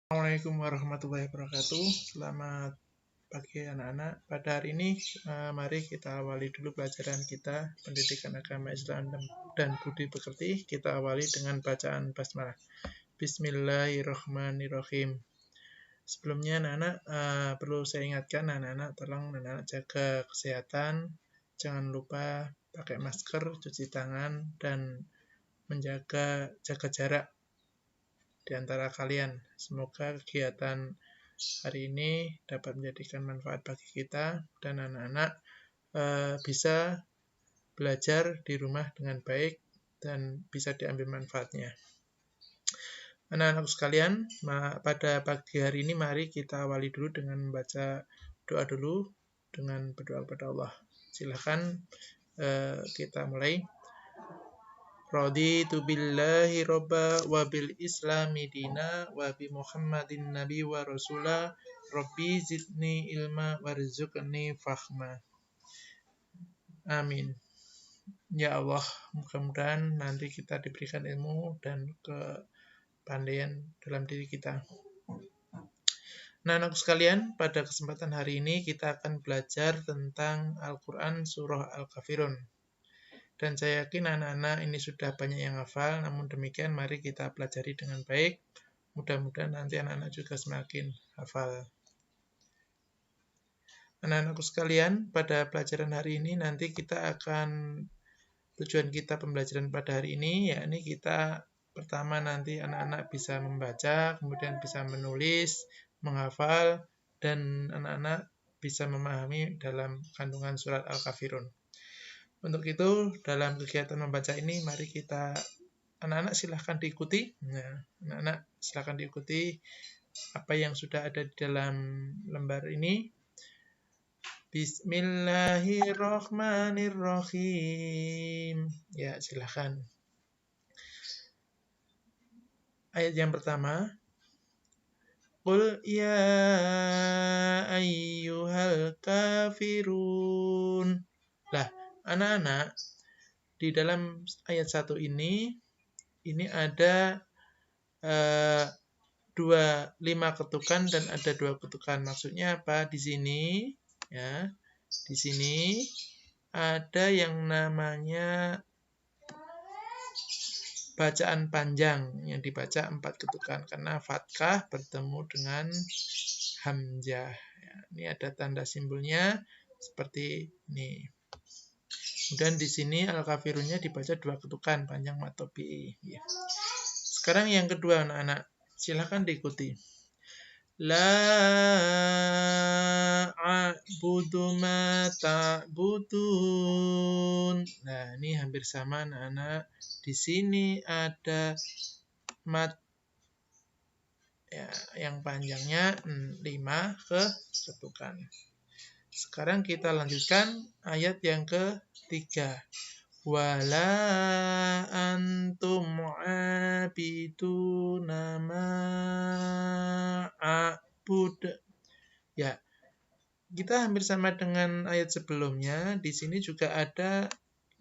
Assalamualaikum warahmatullahi wabarakatuh. Selamat pagi anak-anak. Pada hari ini mari kita awali dulu pelajaran kita pendidikan agama Islam dan budi pekerti. Kita awali dengan bacaan basmalah. Bismillahirrahmanirrahim. Sebelumnya anak-anak perlu saya ingatkan anak-anak tolong anak-anak jaga kesehatan. Jangan lupa pakai masker, cuci tangan dan jaga jarak di antara kalian. Semoga kegiatan hari ini dapat menjadikan manfaat bagi kita dan anak-anak bisa belajar di rumah dengan baik dan bisa diambil manfaatnya. Anak-anak sekalian, pada pagi hari ini mari kita awali dulu dengan membaca doa dulu dengan berdoa kepada Allah. Silahkan kita mulai. Raditu billahi robba wa bil islami dina wa bi muhammadin nabi wa rasula rabbi zidni ilma warzuqni fahma. Amin. Ya Allah, mudah-mudahan nanti kita diberikan ilmu dan kepandaian dalam diri kita. Nah, anak sekalian, pada kesempatan hari ini kita akan belajar tentang Al-Quran Surah Al-Kafirun. Dan saya yakin anak-anak ini sudah banyak yang hafal, namun demikian mari kita pelajari dengan baik. Mudah-mudahan nanti anak-anak juga semakin hafal. Anak-anakku sekalian, pada pelajaran hari ini nanti kita akan, tujuan kita pembelajaran pada hari ini, yakni kita pertama nanti anak-anak bisa membaca, kemudian bisa menulis, menghafal, dan anak-anak bisa memahami dalam kandungan surat Al-Kafirun. Untuk itu, dalam kegiatan membaca ini, mari kita, anak-anak silahkan diikuti. Nah, anak-anak silahkan diikuti apa yang sudah ada di dalam lembar ini. Bismillahirrahmanirrahim. Ya, silahkan. Ayat yang pertama. Qul ya ayyuhal kafirun. Lah, anak-anak, di dalam ayat 1 ini ada 5 ketukan dan ada 2 ketukan. Maksudnya apa? Di sini, ya, di sini ada yang namanya bacaan panjang yang dibaca 4 ketukan karena fathah bertemu dengan hamzah. Ya, ini ada tanda simbolnya seperti ini. Kemudian di sini al-kafirunnya dibaca 2 ketukan panjang matobi. Ya. Sekarang yang kedua anak-anak, silahkan diikuti. La a'budu ma ta'budun. Nah, ini hampir sama anak-anak. Di sini ada mat ya, yang panjangnya 5 ketukan. Sekarang kita lanjutkan ayat yang ketiga. Wala antum abiduna ma a'bud. Ya, kita hampir sama dengan ayat sebelumnya. Di sini juga ada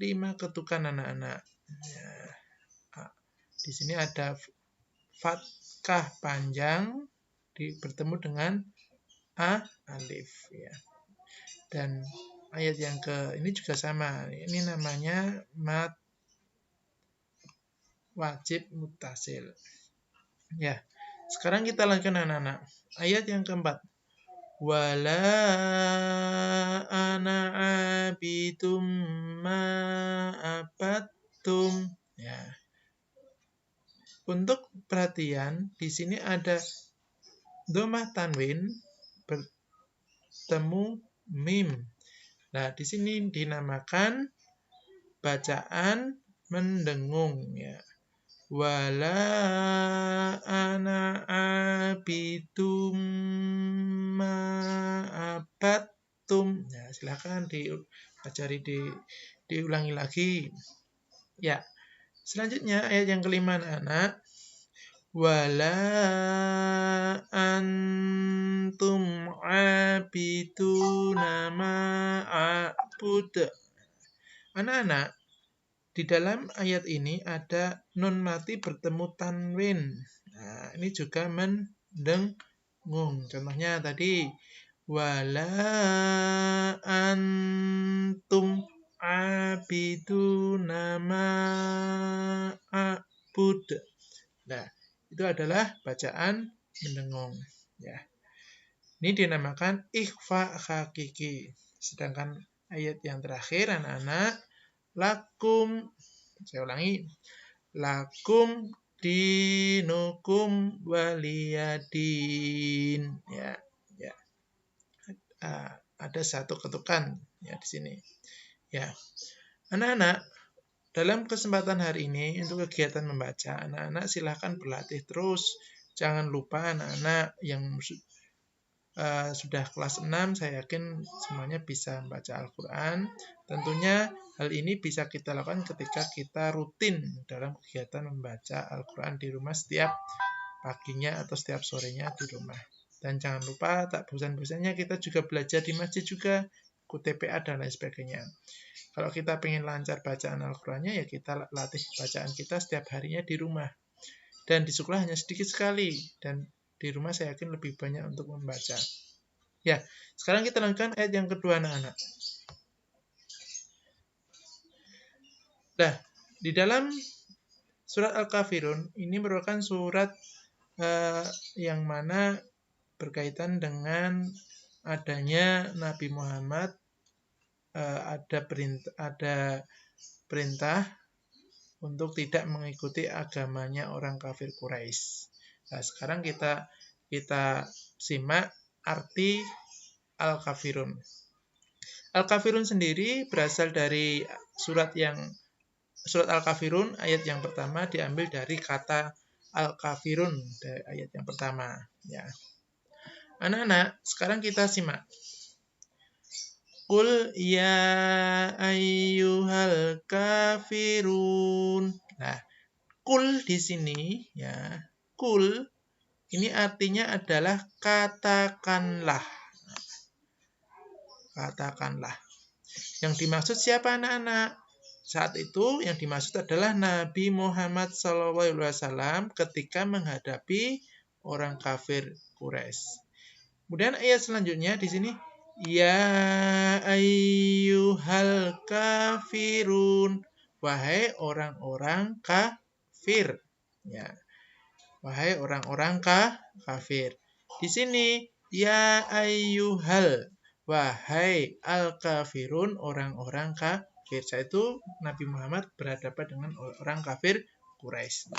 5 ketukan anak-anak. Ya. Di sini ada fathah panjang bertemu dengan alif. Ya. Dan ayat yang ini juga sama. Ini namanya mat wajib muttasil. Ya. Sekarang kita lanjutkan anak-anak. Ayat yang keempat. Wala ana abidum ma abattum. Ya. Untuk perhatian, di sini ada dhammah tanwin bertemu mim. Nah, di sini dinamakan bacaan mendengung ya. Wala ana abidum ma abattum. Ya, silakan dipelajari diulangi lagi. Ya. Selanjutnya ayat yang kelima anak-anak. Wala antum abiduna ma a'bud. Anak-anak, di dalam ayat ini ada nun mati bertemu tanwin. Nah, ini juga dengung. Contohnya tadi wala antum abiduna ma a'bud. Nah, itu adalah bacaan mendengung ya. Ini dinamakan ikhfa hakiki. Sedangkan ayat yang terakhir anak-anak lakum, saya ulangi, lakum dinukum waliyadin ya. Ada satu ketukan ya di sini. Ya. Anak-anak, dalam kesempatan hari ini untuk kegiatan membaca, anak-anak silahkan berlatih terus. Jangan lupa anak-anak yang sudah kelas 6, saya yakin semuanya bisa membaca Al-Quran. Tentunya hal ini bisa kita lakukan ketika kita rutin dalam kegiatan membaca Al-Quran di rumah setiap paginya atau setiap sorenya di rumah. Dan jangan lupa tak bosan-bosannya kita juga belajar di masjid juga, ikut TPA dan lain sebagainya. Kalau kita pengen lancar bacaan Al-Qurannya, ya kita latih bacaan kita setiap harinya di rumah. Dan di sekolah hanya sedikit sekali, dan di rumah saya yakin lebih banyak untuk membaca. Ya, sekarang kita lanjutkan ayat yang kedua anak-anak. Nah, di dalam surat Al-Kafirun, ini merupakan surat yang mana berkaitan dengan adanya Nabi Muhammad, ada perintah untuk tidak mengikuti agamanya orang kafir Quraisy. Nah, sekarang kita simak arti Al-Kafirun. Al-Kafirun sendiri berasal dari surat Al-Kafirun, ayat yang pertama diambil dari kata Al-Kafirun, dari ayat yang pertama. Ya. Anak-anak, sekarang kita simak. Qul ya ayyuhal kafirun. Nah, qul di sini ya, qul ini artinya adalah katakanlah. Katakanlah. Yang dimaksud siapa anak-anak? Saat itu yang dimaksud adalah Nabi Muhammad SAW ketika menghadapi orang kafir Quraisy. Kemudian ayat selanjutnya di sini ya ayyuhal kafirun, wahai orang-orang kafir. Ya. Wahai orang-orang kafir. Di sini ya ayyuhal, wahai al-kafirun, orang-orang kafir. Yaitu Nabi Muhammad berhadapan dengan orang kafir Quraisy.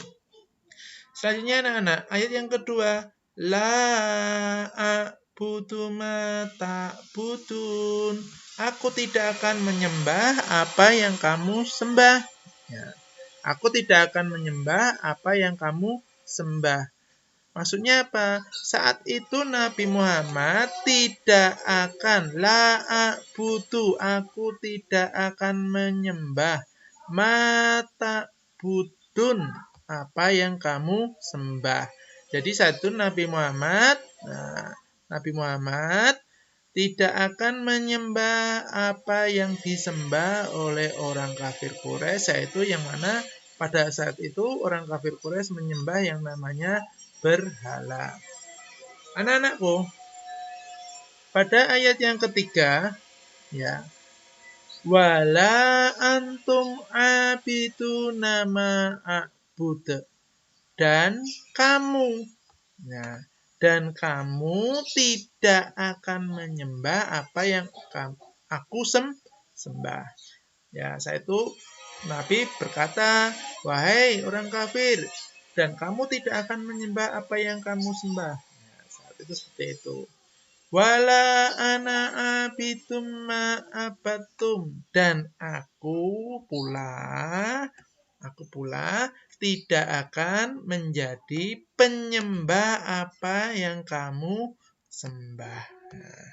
Selanjutnya anak-anak, ayat yang kedua, la a'budu ma ta'budun. Aku tidak akan menyembah apa yang kamu sembah. Ya. Aku tidak akan menyembah apa yang kamu sembah. Maksudnya apa? Saat itu Nabi Muhammad tidak akan la a'budu, aku tidak akan menyembah ma ta'budun, apa yang kamu sembah. Jadi satu Nabi Muhammad tidak akan menyembah apa yang disembah oleh orang kafir Quraisy, yaitu yang mana pada saat itu orang kafir Quraisy menyembah yang namanya berhala. Anak-anakku, pada ayat yang ketiga, ya, wala antum abiduna ma a'bud, dan kamu, nah, dan kamu tidak akan menyembah apa yang aku sembah. Ya, saat itu Nabi berkata, wahai orang kafir, dan kamu tidak akan menyembah apa yang kamu sembah. Ya, saat itu seperti itu. Wala ana abidum ma abattum, dan aku pula tidak akan menjadi penyembah apa yang kamu sembah. Nah,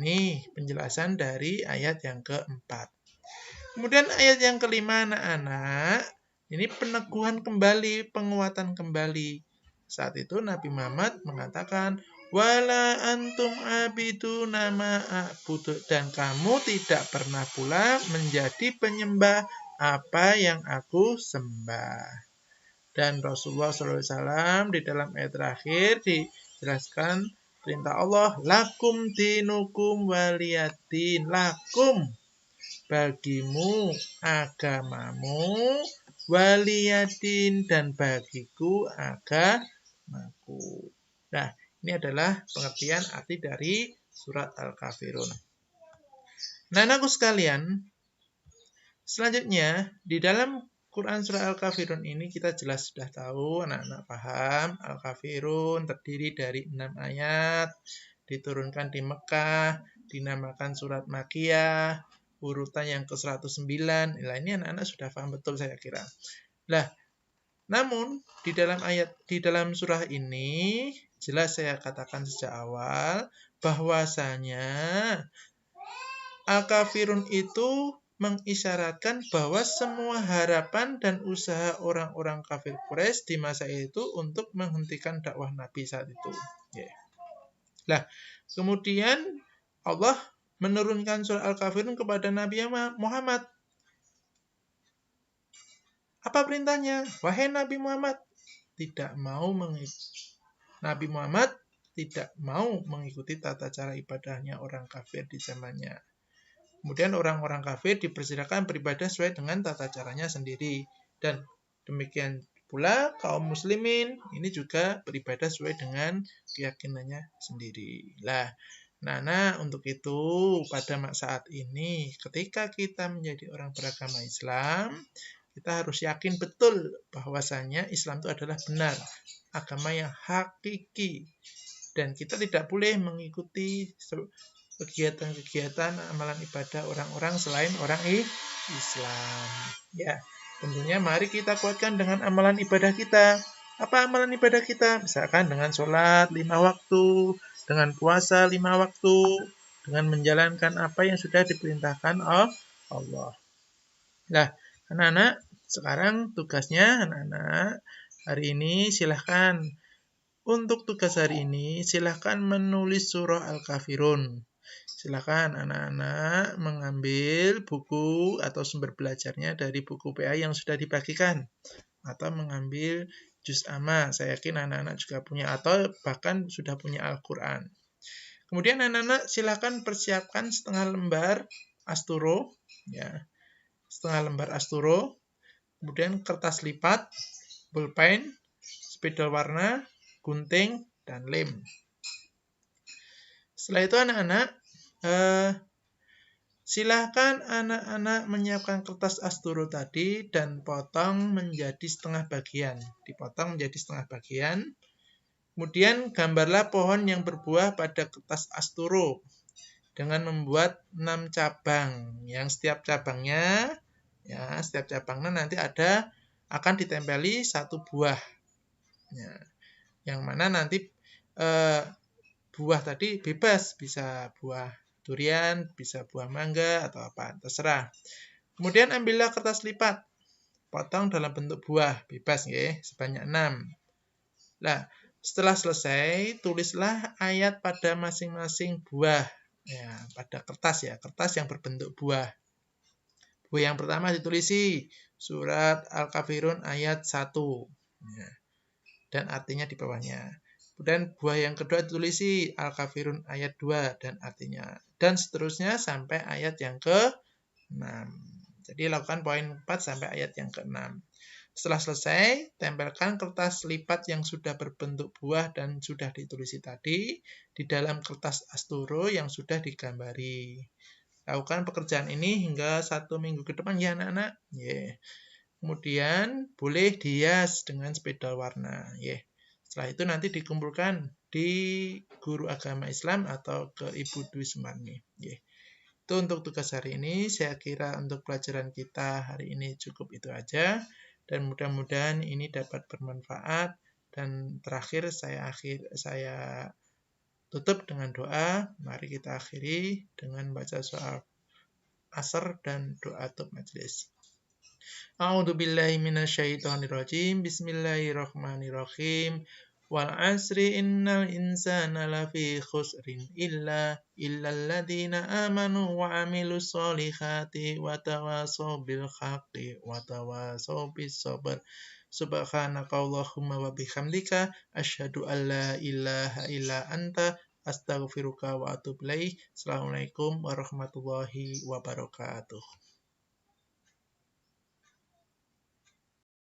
ini penjelasan dari ayat yang keempat. Kemudian ayat yang kelima anak-anak, ini peneguhan kembali, penguatan kembali. Saat itu Nabi Muhammad mengatakan, wala antum abiduna ma a'budu, dan kamu tidak pernah pula menjadi penyembah apa yang aku sembah. Dan Rasulullah SAW di dalam ayat terakhir dijelaskan perintah Allah, lakum dinukum waliyadin, lakum bagimu agamamu, waliyadin dan bagiku agamaku. Nah, ini adalah pengertian arti dari surat Al-Kafirun. Nah, anakku sekalian, selanjutnya di dalam Quran surah Al-Kafirun ini kita jelas sudah tahu, anak-anak paham, Al-Kafirun terdiri dari 6 ayat, diturunkan di Mekah, dinamakan surat Makiyah, urutan yang ke-109. Nah, ini anak-anak sudah paham betul saya kira. Nah, namun di dalam surah ini jelas saya katakan sejak awal bahwasanya Al-Kafirun itu mengisyaratkan bahwa semua harapan dan usaha orang-orang kafir Quraisy di masa itu untuk menghentikan dakwah Nabi saat itu. Nah, kemudian Allah menurunkan surah Al-Kafirun kepada Nabi Muhammad. Apa perintahnya? Wahai Nabi Muhammad, Nabi Muhammad tidak mau mengikuti tata cara ibadahnya orang kafir di zamannya. Kemudian orang-orang kafir dipersilakan beribadah sesuai dengan tata caranya sendiri. Dan demikian pula kaum muslimin ini juga beribadah sesuai dengan keyakinannya sendiri. Nah, untuk itu pada saat ini ketika kita menjadi orang beragama Islam, kita harus yakin betul bahwasanya Islam itu adalah benar, agama yang hakiki. Dan kita tidak boleh mengikuti kegiatan-kegiatan amalan ibadah orang-orang selain orang Islam. Ya, tentunya mari kita kuatkan dengan amalan ibadah kita. Apa amalan ibadah kita? Misalkan dengan sholat 5 waktu, dengan puasa 5 waktu, dengan menjalankan apa yang sudah diperintahkan Allah. Nah, anak-anak, sekarang tugasnya anak-anak hari ini silahkan untuk tugas hari ini silahkan menulis surah Al-Kafirun. Silakan anak-anak mengambil buku atau sumber belajarnya dari buku PA yang sudah dibagikan. Atau mengambil juz amma. Saya yakin anak-anak juga punya atau bahkan sudah punya Al-Quran. Kemudian anak-anak silakan persiapkan setengah lembar asturo. Ya, setengah lembar asturo. Kemudian kertas lipat, pulpen, spidol warna, gunting, dan lem. Setelah itu anak-anak silahkan anak-anak menyiapkan kertas asturo tadi dan potong menjadi setengah bagian. Dipotong menjadi setengah bagian. Kemudian gambarlah pohon yang berbuah pada kertas asturo dengan membuat 6 cabang. Yang setiap cabangnya nanti akan ditempeli 1 buah. Ya, yang mana nanti buah tadi bebas, bisa buah durian, bisa buah mangga, atau apa, terserah. Kemudian ambillah kertas lipat, potong dalam bentuk buah, bebas ya, sebanyak 6. Nah, setelah selesai, tulislah ayat pada masing-masing buah. Ya, pada kertas ya, kertas yang berbentuk buah. Buah yang pertama ditulisi surat Al-Kafirun ayat 1. Ya, dan artinya di bawahnya. Kemudian buah yang kedua ditulisi Al-Kafirun ayat 2 dan artinya. Dan seterusnya sampai ayat yang ke-6. Jadi lakukan poin 4 sampai ayat yang ke-6. Setelah selesai, tempelkan kertas lipat yang sudah berbentuk buah dan sudah ditulisi tadi di dalam kertas asturo yang sudah digambari. Lakukan pekerjaan ini hingga 1 minggu ke depan ya anak-anak. Yeah. Kemudian boleh dihias dengan spidol warna. Yeah. Setelah itu nanti dikumpulkan di guru agama Islam atau ke Ibu Dwi Sumarni. Itu untuk tugas hari ini. Saya kira untuk pelajaran kita hari ini cukup itu aja. Dan mudah-mudahan ini dapat bermanfaat. Dan terakhir saya tutup dengan doa. Mari kita akhiri dengan baca soal asar dan doa tutup majelis. A'udzubillahi minasyaitonirrajim. Bismillahirrahmanirrahim. Wal asri innal insana lafi khusrin illa alladziina aamanu wa 'amilus sholihati wa tawashaw bil haqqi wa tawashaw bis sabr. Subhanakallahumma wa bihamdika asyhadu an la ilaha illa anta astaghfiruka wa atubu ilaik. Assalamualaikum warahmatullahi wabarakatuh.